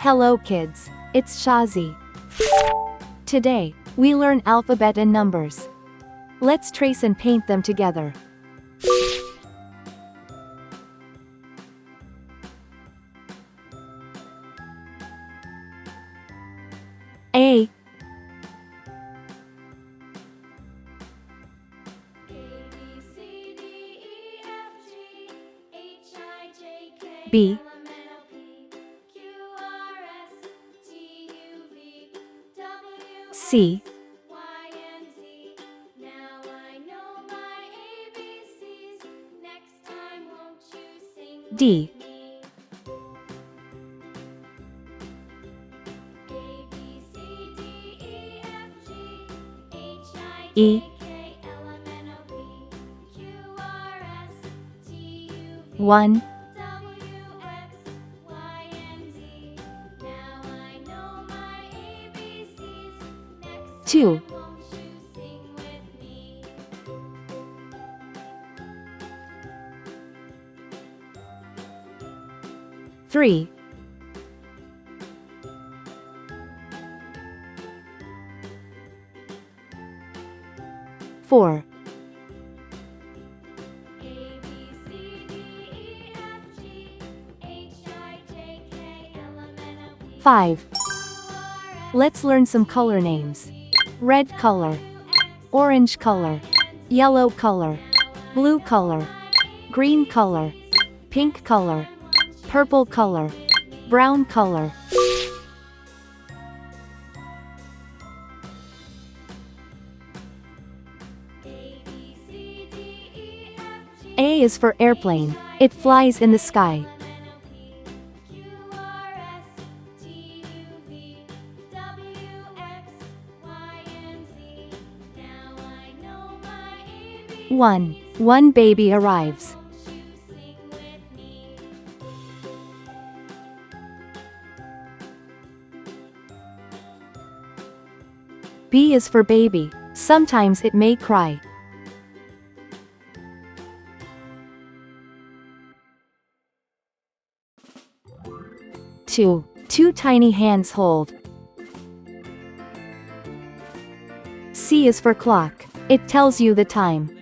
Hello kids, it's Shazi. Today, we learn alphabet and numbers. Let's trace and paint them together. A, B, C, D, E, 1, 2, 3, 4, 5. Let's learn some color names. Red color, orange color, yellow color, blue color, green color, pink color, purple color, brown color. A is for airplane. It flies in the sky. One baby arrives. B is for baby. Sometimes it may cry. Two tiny hands hold. C is for clock. It tells you the time.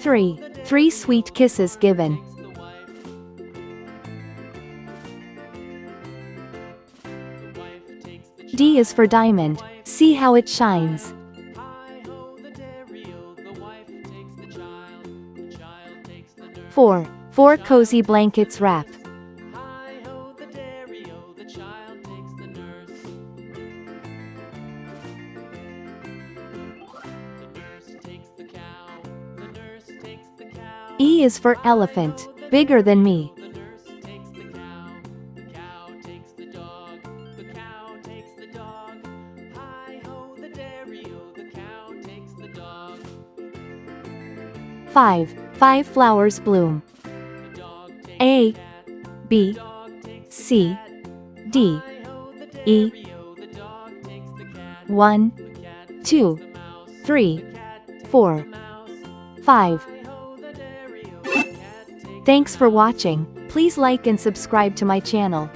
Three sweet kisses given. D is for diamond. See how it shines. Four cozy blankets wrap. E is for elephant. Bigger than me. Five flowers bloom. A, B, C, D, E. 1, 2, 3, 4, 5. Thanks for watching. Please like and subscribe to my channel.